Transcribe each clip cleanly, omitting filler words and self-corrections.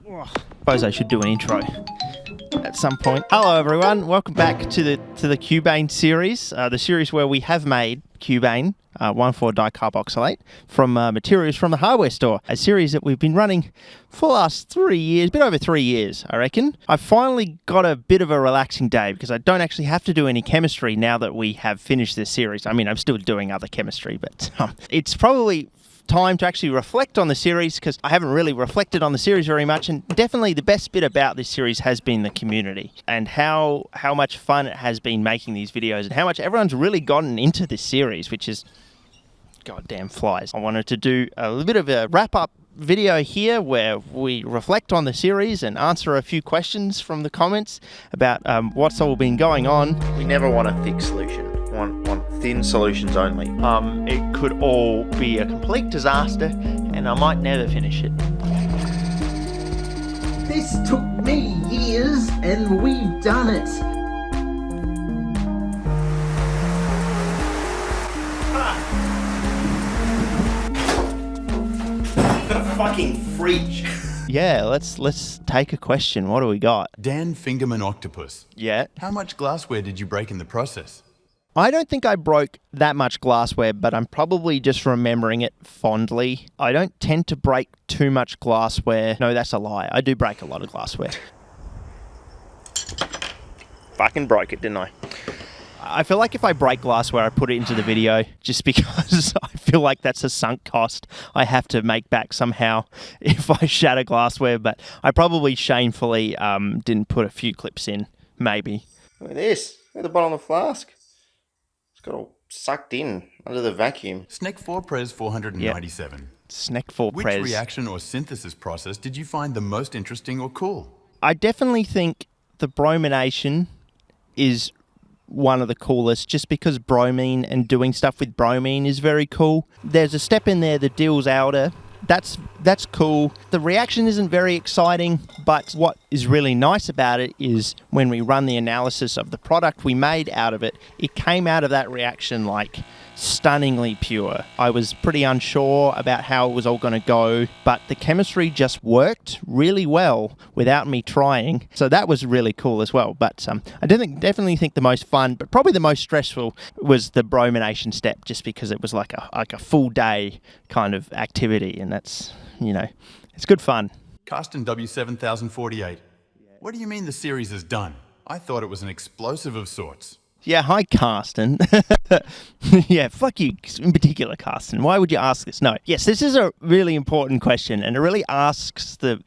Suppose I should do an intro at some point. Hello everyone, welcome back to the Cubane series, the series where we have made Cubane 1,4-dicarboxylate from materials from the hardware store, a series that we've been running for the last 3 years, a bit over 3 years, I reckon. I've finally got a bit of a relaxing day because I don't actually have to do any chemistry now that we have finished this series. I mean, I'm still doing other chemistry, but it's probably time to actually reflect on the series because I haven't really reflected on the series very much, and definitely the best bit about this series has been the community and how much fun it has been making these videos and how much everyone's really gotten into this series, which is goddamn flies. I wanted to do a little bit of a wrap-up video here where we reflect on the series and answer a few questions from the comments about what's all been going on. We never want a thick solution. Want thin solutions only. It could all be a complete disaster and I might never finish it. This took me years and we've done it. The fucking fridge. Yeah, let's take a question. What do we got? Dan Fingerman Octopus. Yeah. How much glassware did you break in the process? I don't think I broke that much glassware, but I'm probably just remembering it fondly. I don't tend to break too much glassware. No, that's a lie. I do break a lot of glassware. Fucking broke it, didn't I? I feel like if I break glassware, I put it into the video just because I feel like that's a sunk cost I have to make back somehow if I shatter glassware, but I probably shamefully didn't put a few clips in, maybe. Look at this. Look at the bottom of the flask. Got all sucked in under the vacuum. SNEC 4 Pres 497. Yep. SNEC 4 Which Pres. reaction or synthesis process did you find the most interesting or cool? I definitely think the bromination is one of the coolest just because bromine and doing stuff with bromine is very cool. There's a step in there, the Diels outer. That's cool. The reaction isn't very exciting, but what is really nice about it is when we run the analysis of the product we made out of it, it came out of that reaction like stunningly pure. I was pretty unsure about how it was all going to go, but the chemistry just worked really well without me trying. So that was really cool as well. But I definitely think the most fun, but probably the most stressful was the bromination step, just because it was like a full day kind of activity, and that's, it's good fun. Carsten W7048. What do you mean the series is done? I thought it was an explosive of sorts. Yeah, hi, Carsten. Yeah, fuck you in particular, Carsten. Why would you ask this? No. Yes, this is a really important question, and it really asks the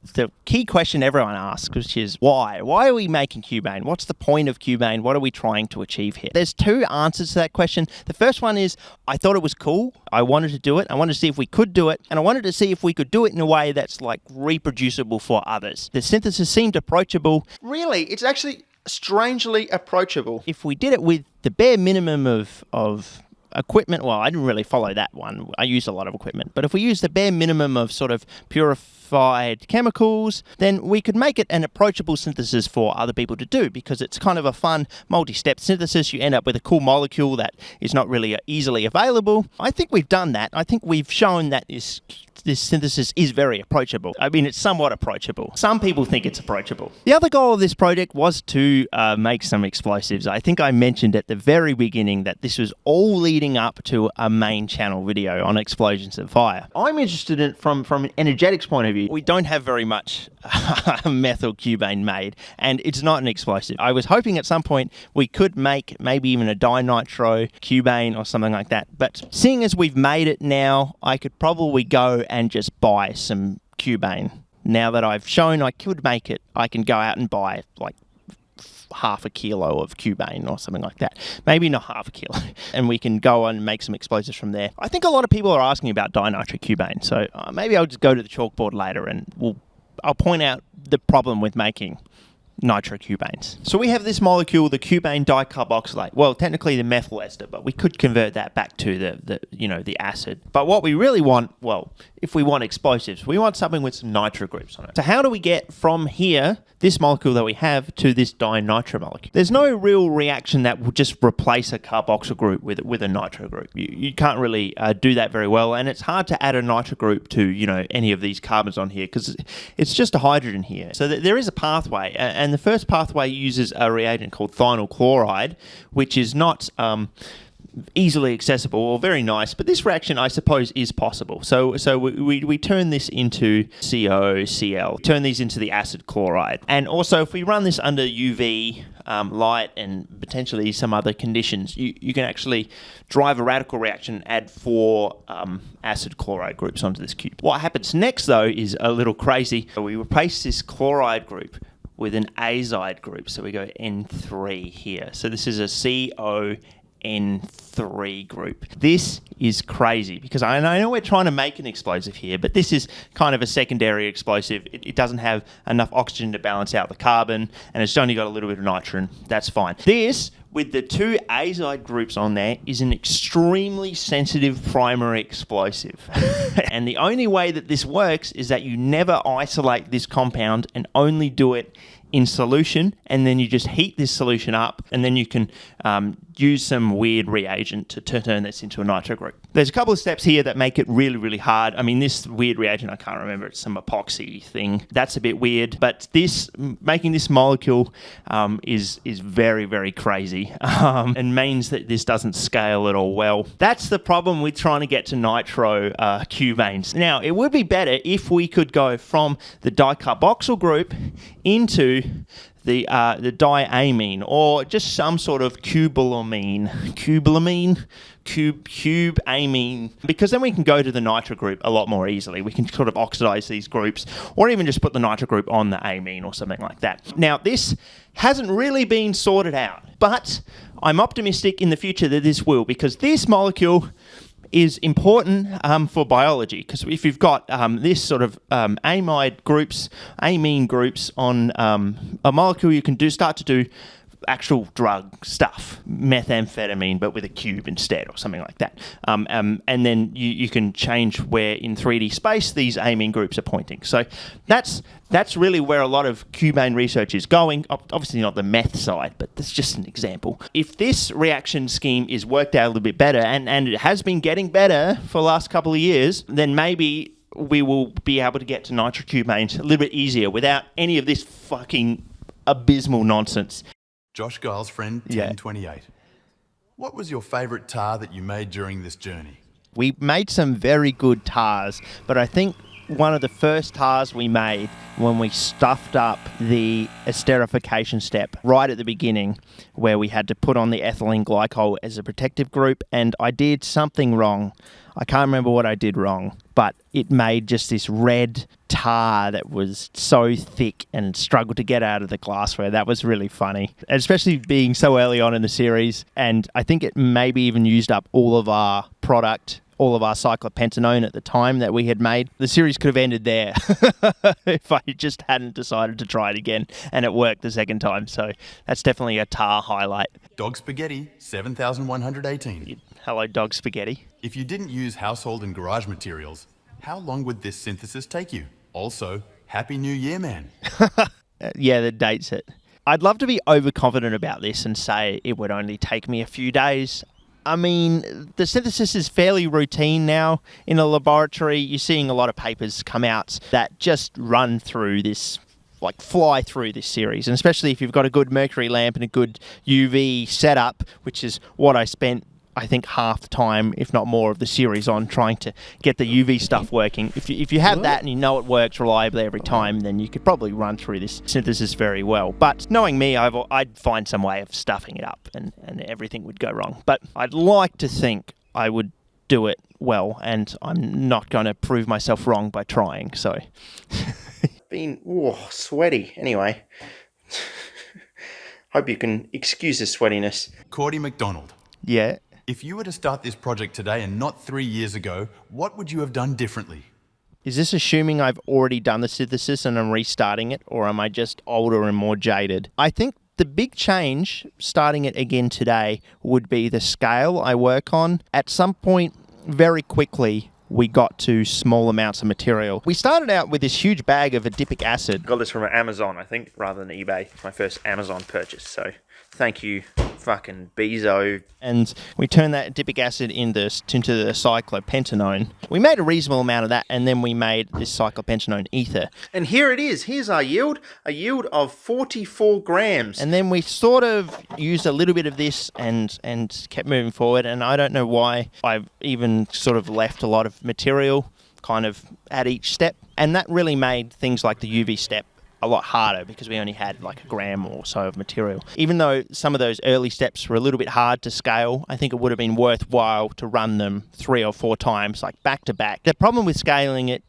key question everyone asks, which is why? Why are we making Cubane? What's the point of Cubane? What are we trying to achieve here? There's two answers to that question. The first one is I thought it was cool. I wanted to do it. I wanted to see if we could do it, and I wanted to see if we could do it in a way that's like reproducible for others. The synthesis seemed approachable. Really, it's actually strangely approachable. If we did it with the bare minimum of equipment, well, I didn't really follow that one. I used a lot of equipment. But if we use the bare minimum of sort of purified chemicals, then we could make it an approachable synthesis for other people to do, because it's kind of a fun multi-step synthesis. You end up with a cool molecule that is not really easily available. I think we've done that. I think we've shown that this synthesis is very approachable. I mean, it's somewhat approachable. Some people think it's approachable. The other goal of this project was to make some explosives. I think I mentioned at the very beginning that this was all leading up to a main channel video on explosions and fire. I'm interested in it from an energetics point of view. We don't have very much methyl cubane made, and it's not an explosive. I was hoping at some point we could make maybe even a dinitro cubane or something like that, but seeing as we've made it now, I could probably go and just buy some Cubane. Now that I've shown I could make it, I can go out and buy like half a kilo of Cubane or something like that. Maybe not half a kilo. And we can go on and make some explosives from there. I think a lot of people are asking about dinitric Cubane, so maybe I'll just go to the chalkboard later and I'll point out the problem with making nitrocubanes. So we have this molecule, the cubane dicarboxylate. Well, technically the methyl ester, but we could convert that back to the acid. But what we really want, well, if we want explosives, we want something with some nitro groups on it. So how do we get from here, this molecule that we have, to this dinitro molecule? There's no real reaction that will just replace a carboxyl group with a nitro group. You can't really do that very well, and it's hard to add a nitro group to any of these carbons on here because it's just a hydrogen here. So there is a pathway, and the first pathway uses a reagent called thionyl chloride, which is not easily accessible or very nice, but this reaction, I suppose, is possible. So we turn this into COCl, turn these into the acid chloride. And also, if we run this under UV light and potentially some other conditions, you can actually drive a radical reaction and add 4 acid chloride groups onto this cube. What happens next, though, is a little crazy. We replace this chloride group with an azide group. So we go N3 here. So this is a CON3 group. This is crazy because I know we're trying to make an explosive here, but this is kind of a secondary explosive. It doesn't have enough oxygen to balance out the carbon, and it's only got a little bit of nitrogen. That's fine. This, with the 2 azide groups on there, is an extremely sensitive primary explosive. And the only way that this works is that you never isolate this compound and only do it in solution, and then you just heat this solution up, and then you can use some weird reagent to turn this into a nitro group. There's a couple of steps here that make it really, really hard. I mean, this weird reagent, I can't remember, it's some epoxy thing. That's a bit weird, but making this molecule is very, very crazy and means that this doesn't scale at all well. That's the problem with trying to get to nitro cubanes. Now, it would be better if we could go from the dicarboxyl group into the diamine, or just some sort of cubeamine, because then we can go to the nitro group a lot more easily. We can sort of oxidize these groups, or even just put the nitro group on the amine or something like that. Now, this hasn't really been sorted out, but I'm optimistic in the future that this will, because this molecule is important for biology, because if you've got this sort of amine groups on a molecule, you can start to do actual drug stuff, methamphetamine, but with a cube instead, or something like that. And then you can change where in 3D space these amine groups are pointing. So that's really where a lot of Cubane research is going. Obviously not the meth side, but that's just an example. If this reaction scheme is worked out a little bit better, and it has been getting better for the last couple of years, then maybe we will be able to get to nitrocubanes a little bit easier without any of this fucking abysmal nonsense. Josh Giles' friend, 1028. What was your favourite tar that you made during this journey? We made some very good tars, but I think one of the first tars we made when we stuffed up the esterification step right at the beginning, where we had to put on the ethylene glycol as a protective group, and I did something wrong. I can't remember what I did wrong, but it made just this red tar that was so thick and struggled to get out of the glassware. That was really funny, and especially being so early on in the series, and I think it maybe even used up all of our product, all of our cyclopentanone at the time that we had made. The series could have ended there if I just hadn't decided to try it again, and it worked the second time. So that's definitely a tar highlight. Dog Spaghetti, 7118. Hello, Dog Spaghetti. If you didn't use household and garage materials, how long would this synthesis take you? Also, Happy New Year, man. Yeah, that dates it. I'd love to be overconfident about this and say it would only take me a few days. I mean, the synthesis is fairly routine now in a laboratory. You're seeing a lot of papers come out that just run through this, like fly through this series. And especially if you've got a good mercury lamp and a good UV setup, which is what I spent, I think, half the time, if not more, of the series on trying to get the UV stuff working. If you have that and you know it works reliably every time, then you could probably run through this synthesis very well. But knowing me, I'd find some way of stuffing it up and everything would go wrong. But I'd like to think I would do it well, and I'm not going to prove myself wrong by trying. So, been sweaty. Anyway, hope you can excuse the sweatiness. Cordy McDonald. Yeah. If you were to start this project today and not 3 years ago, what would you have done differently? Is this assuming I've already done the synthesis and I'm restarting it, or am I just older and more jaded? I think the big change, starting it again today, would be the scale I work on. At some point, very quickly, we got to small amounts of material. We started out with this huge bag of adipic acid. Got this from Amazon, I think, rather than eBay. My first Amazon purchase, so thank you, fucking Bezo. And we turned that adipic acid into the cyclopentanone. We made a reasonable amount of that, and then we made this cyclopentanone ether. And here it is. Here's our yield, a yield of 44 grams. And then we sort of used a little bit of this and kept moving forward, and I don't know why I've even sort of left a lot of material kind of at each step. And that really made things like the UV step a lot harder because we only had like a gram or so of material. Even though some of those early steps were a little bit hard to scale, I think it would have been worthwhile to run them 3 or 4 times, like back to back. The problem with scaling it,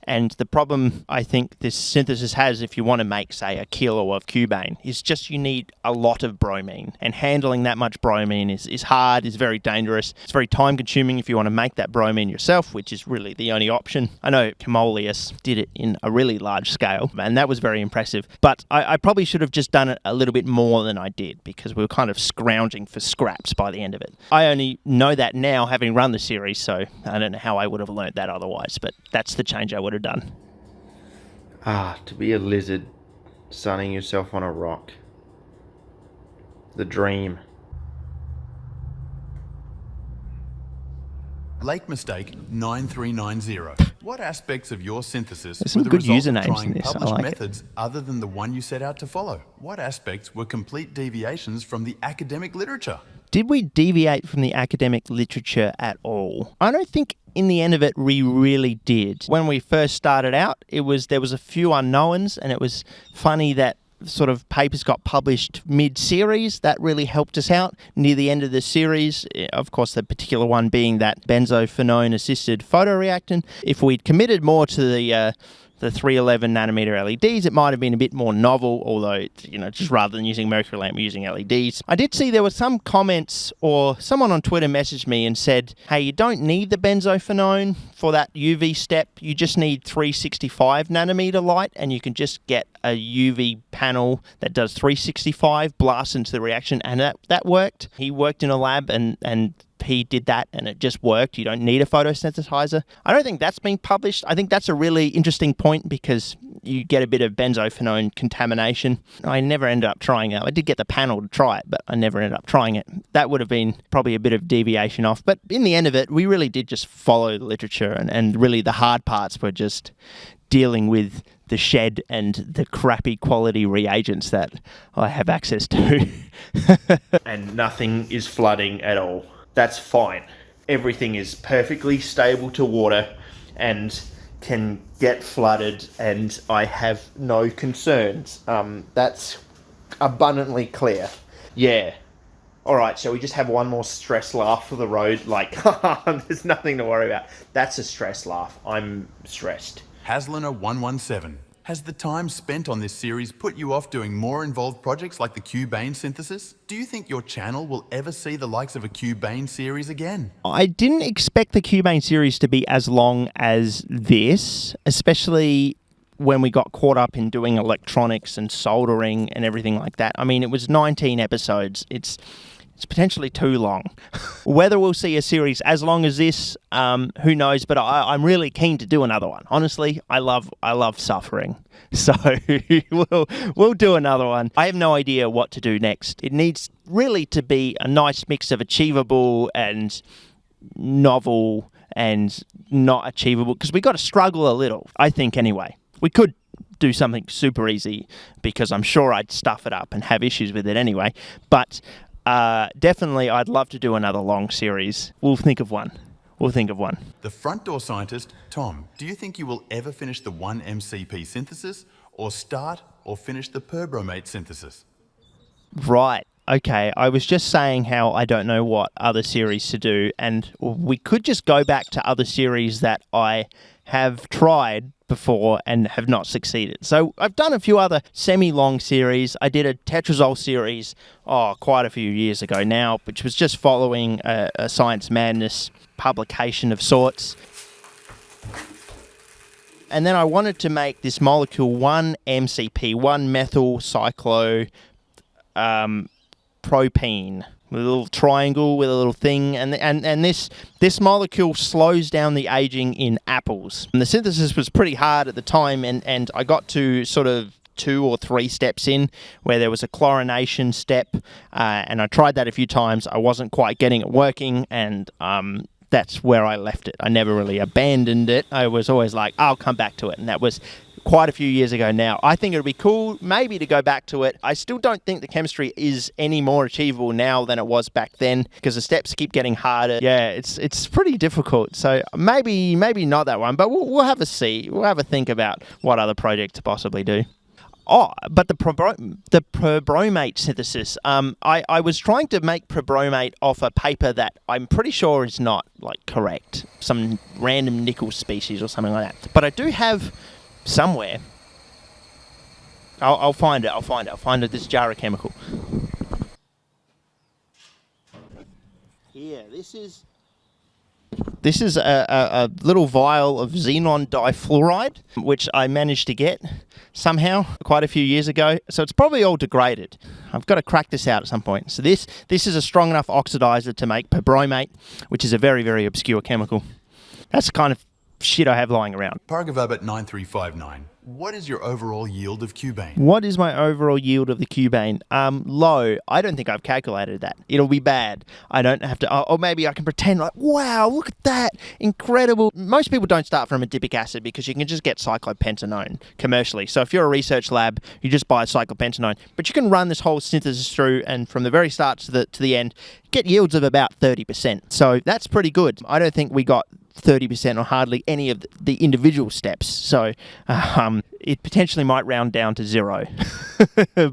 and the problem I think this synthesis has if you want to make, say, a kilo of Cubane, is just you need a lot of bromine. And handling that much bromine is hard, is very dangerous. It's very time consuming if you want to make that bromine yourself, which is really the only option. I know Camolius did it in a really large scale, and that was very impressive. But I probably should have just done it a little bit more than I did, because we were kind of scrounging for scraps by the end of it. I only know that now, having run the series, so I don't know how I would have learnt that otherwise, but that's the change I would have done. To be a lizard sunning yourself on a rock. The dream. Lake Mistake 9390. What aspects of your synthesis There's some were the good result of usernames trying in this. I published like methods other than the one you set out to follow? What aspects were complete deviations from the academic literature? Did we deviate from the academic literature at all? I don't think in the end of it we really did. When we first started out, there was a few unknowns, and it was funny that sort of papers got published mid-series. That really helped us out near the end of the series. Of course, the particular one being that benzophenone-assisted photoreactant. If we'd committed more to the 311 nanometer LEDs, it might have been a bit more novel, although, just rather than using mercury lamp, we're using LEDs. I did see there were some comments, or someone on Twitter messaged me and said, hey, you don't need the benzophenone for that UV step, you just need 365 nanometer light, and you can just get a UV panel that does 365, blast into the reaction, and that worked. He worked in a lab and he did that and it just worked. You don't need a photosynthesizer. I don't think that's been published. I think that's a really interesting point because you get a bit of benzophenone contamination. I never ended up trying it. I did get the panel to try it, but I never ended up trying it. That would have been probably a bit of deviation off. But in the end of it, we really did just follow the literature, and really the hard parts were just dealing with the shed and the crappy quality reagents that I have access to. And nothing is flooding at all. That's fine. Everything is perfectly stable to water and can get flooded, and I have no concerns. That's abundantly clear. Yeah. All right, shall we just have one more stress laugh for the road? Like, there's nothing to worry about. That's a stress laugh. I'm stressed. Hasliner 117. Has the time spent on this series put you off doing more involved projects like the Cubane synthesis? Do you think your channel will ever see the likes of a Cubane series again? I didn't expect the Cubane series to be as long as this, especially when we got caught up in doing electronics and soldering and everything like that. I mean, it was 19 episodes. It's potentially too long. Whether we'll see a series as long as this, who knows? But I'm really keen to do another one. Honestly, I love suffering, so we'll do another one. I have no idea what to do next. It needs really to be a nice mix of achievable and novel and not achievable, because we got to struggle a little. I think anyway. We could do something super easy, because I'm sure I'd stuff it up and have issues with it anyway. But definitely, I'd love to do another long series. We'll think of one. The front door scientist, Tom, do you think you will ever finish the 1-MCP synthesis, or start or finish the perbromate synthesis? Right. Okay, I was just saying how I don't know what other series to do, and we could just go back to other series that I have tried before and have not succeeded. So I've done a few other semi-long series. I did a tetrazole series quite a few years ago now, which was just following a Science Madness publication of sorts. And then I wanted to make this molecule 1-MCP, 1-methyl cyclopropene, with a little triangle with a little thing, and this molecule slows down the aging in apples. And the synthesis was pretty hard at the time, and I got to sort of 2 or 3 steps in where there was a chlorination step, and I tried that a few times. I wasn't quite getting it working, and that's where I left it. I never really abandoned it. I was always like, I'll come back to it, and that was quite a few years ago now. I think it would be cool maybe to go back to it. I still don't think the chemistry is any more achievable now than it was back then, because the steps keep getting harder. Yeah, it's pretty difficult. So maybe not that one, but we'll have a see. We'll have a think about what other projects to possibly do. Oh, but the perbromate synthesis. I was trying to make perbromate off a paper that I'm pretty sure is not like correct. Some random nickel species or something like that. But I do have somewhere. I'll find it. I'll find it. This jar of chemical. Here, this is a little vial of xenon difluoride, which I managed to get somehow quite a few years ago. So it's probably all degraded. I've got to crack this out at some point. So this is a strong enough oxidizer to make perbromate, which is a very, very obscure chemical. That's the kind of shit I have lying around. Pargavabat 9359. What is your overall yield of Cubane? What is my overall yield of the Cubane? Low. I don't think I've calculated that. It'll be bad. I don't have to, or maybe I can pretend like, wow, look at that, incredible. Most people don't start from adipic acid because you can just get cyclopentanone commercially. So if you're a research lab, you just buy cyclopentanone, but you can run this whole synthesis through, and from the very start to the end, get yields of about 30%. So that's pretty good. I don't think we got 30% or hardly any of the individual steps. So it potentially might round down to 0.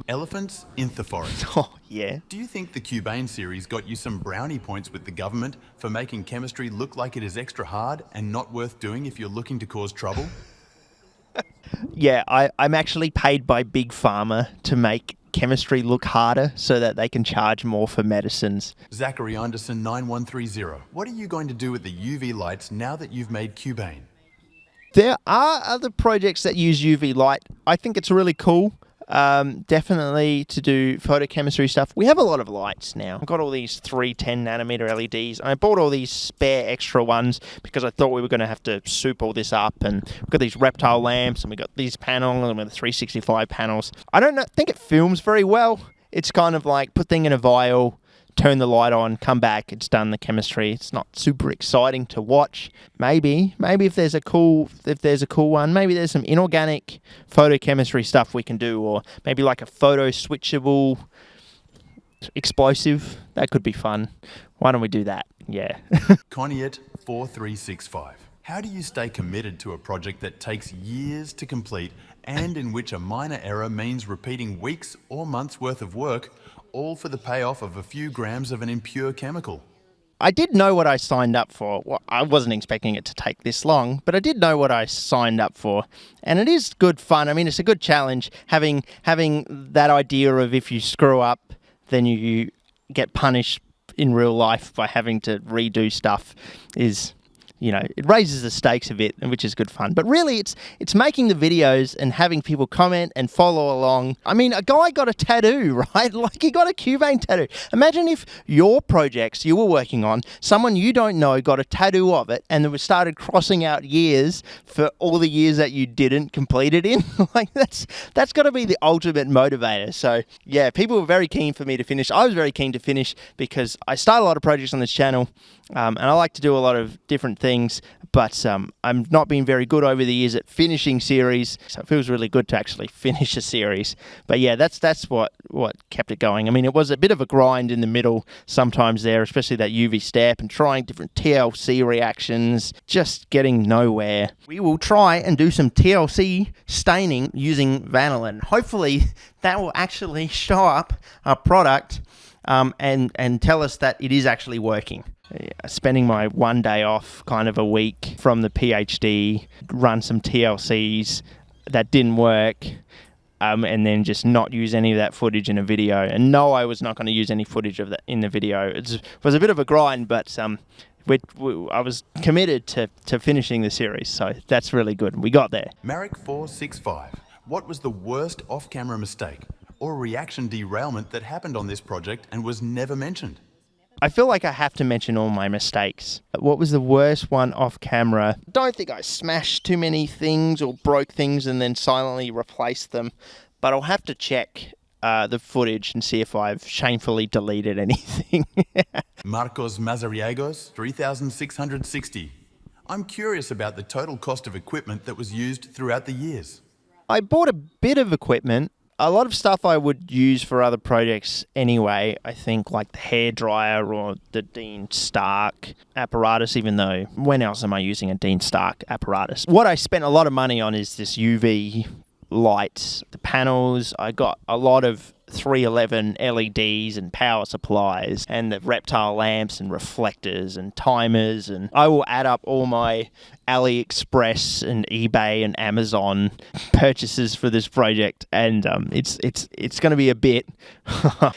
Elephants in the forest. Oh, yeah. Do you think the Cubane series got you some brownie points with the government for making chemistry look like it is extra hard and not worth doing if you're looking to cause trouble? Yeah, I'm actually paid by Big Pharma to make chemistry look harder so that they can charge more for medicines. Zachary Anderson 9130. What are you going to do with the UV lights now that you've made Cubane? There are other projects that use UV light. I think it's really cool. Definitely to do photochemistry stuff. We have a lot of lights now. I've got all these 310 nanometer LEDs, and I bought all these spare extra ones because I thought we were going to have to soup all this up. And we've got these reptile lamps, and we've got these panels, and we've got 365 panels. I don't think it films very well. It's kind of like put thing in a vial, turn the light on, come back, it's done the chemistry. It's not super exciting to watch. Maybe if there's a cool one, maybe there's some inorganic photochemistry stuff we can do, or maybe like a photo switchable explosive. That could be fun. Why don't we do that? Yeah. Conniet 4365. How do you stay committed to a project that takes years to complete and in which a minor error means repeating weeks or months worth of work, all for the payoff of a few grams of an impure chemical? I did know what I signed up for. Well, I wasn't expecting it to take this long, but I did know what I signed up for. And it is good fun. I mean, it's a good challenge having that idea of if you screw up, then you get punished in real life by having to redo stuff is, you know, it raises the stakes a bit, which is good fun. But really, it's making the videos and having people comment and follow along. I mean, a guy got a tattoo, right? Like, he got a Cubane tattoo. Imagine if your projects you were working on, someone you don't know got a tattoo of it, and then started crossing out years for all the years that you didn't complete it in. Like, that's got to be the ultimate motivator. So, yeah, people were very keen for me to finish. I was very keen to finish because I start a lot of projects on this channel, and I like to do a lot of different things, but I'm not been very good over the years at finishing series, so it feels really good to actually finish a series. But yeah, that's what kept it going. I mean, it was a bit of a grind in the middle sometimes there, especially that UV step and trying different TLC reactions, just getting nowhere. We will try and do some TLC staining using vanillin. Hopefully that will actually show up our product and tell us that it is actually working. Spending my one day off, kind of a week from the PhD, run some TLCs that didn't work, and then just not use any of that footage in a video. And no, I was not going to use any footage of that in the video. It was a bit of a grind, but I was committed to finishing the series, so that's really good. We got there. Marek 465, what was the worst off-camera mistake or reaction derailment that happened on this project and was never mentioned? I feel like I have to mention all my mistakes. What was the worst one off camera? Don't think I smashed too many things or broke things and then silently replaced them, but I'll have to check the footage and see if I've shamefully deleted anything. Marcos Mazariegos, 3,660. I'm curious about the total cost of equipment that was used throughout the years. I bought a bit of equipment. A lot of stuff I would use for other projects anyway. I think like the hairdryer or the Dean Stark apparatus, even though when else am I using a Dean Stark apparatus? What I spent a lot of money on is this UV lights, the panels. I got a lot of 311 LEDs and power supplies and the reptile lamps and reflectors and timers, and I will add up all my AliExpress and eBay and Amazon purchases for this project, and it's going to be a bit.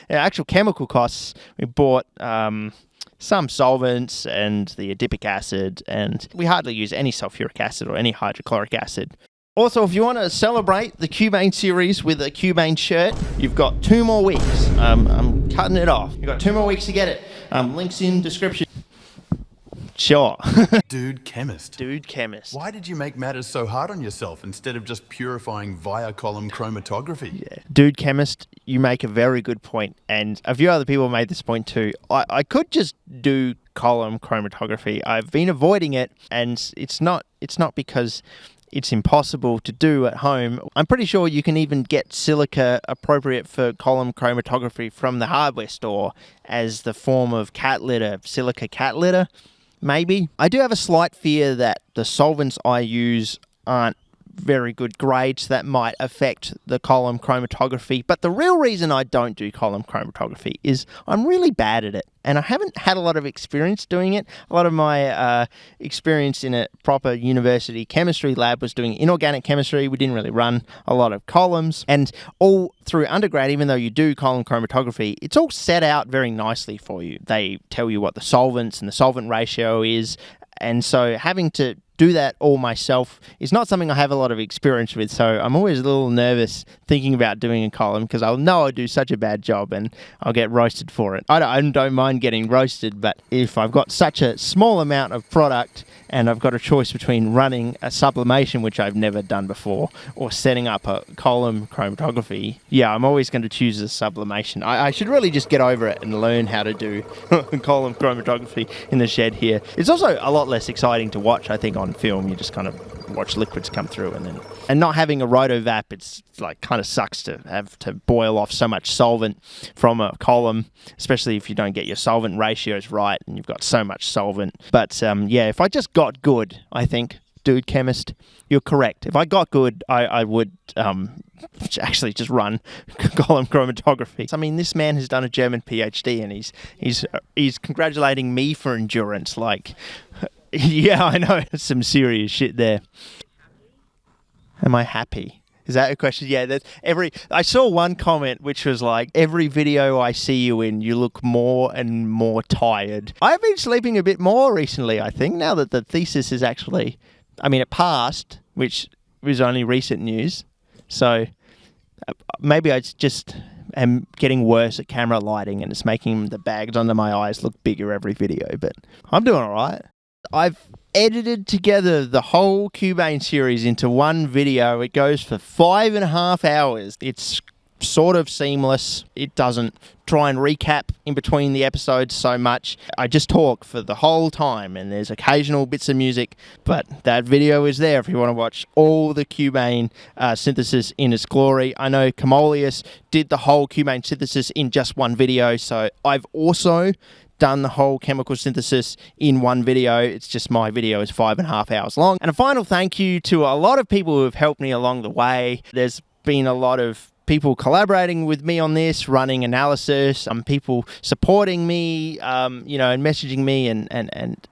Actual chemical costs, we bought some solvents and the adipic acid, and we hardly use any sulfuric acid or any hydrochloric acid. Also, if you want to celebrate the Cubane series with a Cubane shirt, you've got 2 more weeks. I'm cutting it off. You've got 2 more weeks to get it. Links in description. Sure. Dude chemist. Dude chemist. Why did you make matters so hard on yourself instead of just purifying via column chromatography? Yeah. Dude chemist, you make a very good point, and a few other people made this point too. I could just do column chromatography. I've been avoiding it, and it's not because it's impossible to do at home. I'm pretty sure you can even get silica appropriate for column chromatography from the hardware store as the form of cat litter, silica cat litter, maybe. I do have a slight fear that the solvents I use aren't very good grades that might affect the column chromatography, but the real reason I don't do column chromatography is I'm really bad at it, and I haven't had a lot of experience doing it. A lot of my experience in a proper university chemistry lab was doing inorganic chemistry. We didn't really run a lot of columns, and all through undergrad, even though you do column chromatography, it's all set out very nicely for you. They tell you what the solvents and the solvent ratio is, and so having to do that all myself is not something I have a lot of experience with, so I'm always a little nervous thinking about doing a column because I'll know I'll do such a bad job and I'll get roasted for it. I don't mind getting roasted, but if I've got such a small amount of product and I've got a choice between running a sublimation, which I've never done before, or setting up a column chromatography, yeah, I'm always going to choose the sublimation. I should really just get over it and learn how to do column chromatography in the shed here. It's also a lot less exciting to watch, I think, on film. You just kind of watch liquids come through, and not having a rotovap, it's like kind of sucks to have to boil off so much solvent from a column, especially if you don't get your solvent ratios right and you've got so much solvent. But yeah, if I just got good, I think, dude chemist, you're correct. If I got good, I would actually just run column chromatography. I mean, this man has done a German PhD, and he's congratulating me for endurance. Like, yeah, I know, some serious shit there. Am I happy? Is that a question? Yeah, I saw one comment which was like, every video I see you in, you look more and more tired. I've been sleeping a bit more recently, I think, now that the thesis is actually, it passed, which was only recent news. So maybe I just am getting worse at camera lighting and it's making the bags under my eyes look bigger every video, but I'm doing all right. I've edited together the whole Cubane series into one video. It goes for 5.5 hours. It's sort of seamless. It doesn't try and recap in between the episodes so much. I just talk for the whole time, and there's occasional bits of music, but that video is there if you want to watch all the Cubane synthesis in its glory. I know Camolius did the whole Cubane synthesis in just one video, so I've also done the whole chemical synthesis in one video. It's just my video is 5.5 hours long. And a final thank you to a lot of people who have helped me along the way. There's been a lot of people collaborating with me on this, running analysis, people supporting me, and messaging me and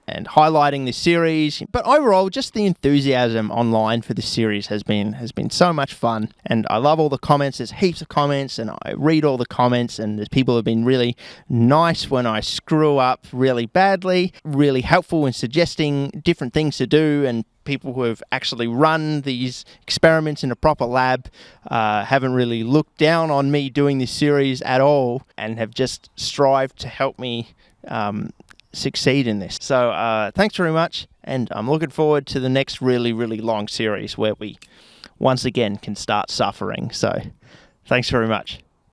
highlighting this series. But overall, just the enthusiasm online for this series has been so much fun, and I love all the comments. There's heaps of comments, and I read all the comments, and there's people who have been really nice when I screw up really badly, really helpful in suggesting different things to do, and people who have actually run these experiments in a proper lab haven't really looked down on me doing this series at all, and have just strived to help me succeed in this. So thanks very much, and I'm looking forward to the next really, really long series where we once again can start suffering. So thanks very much.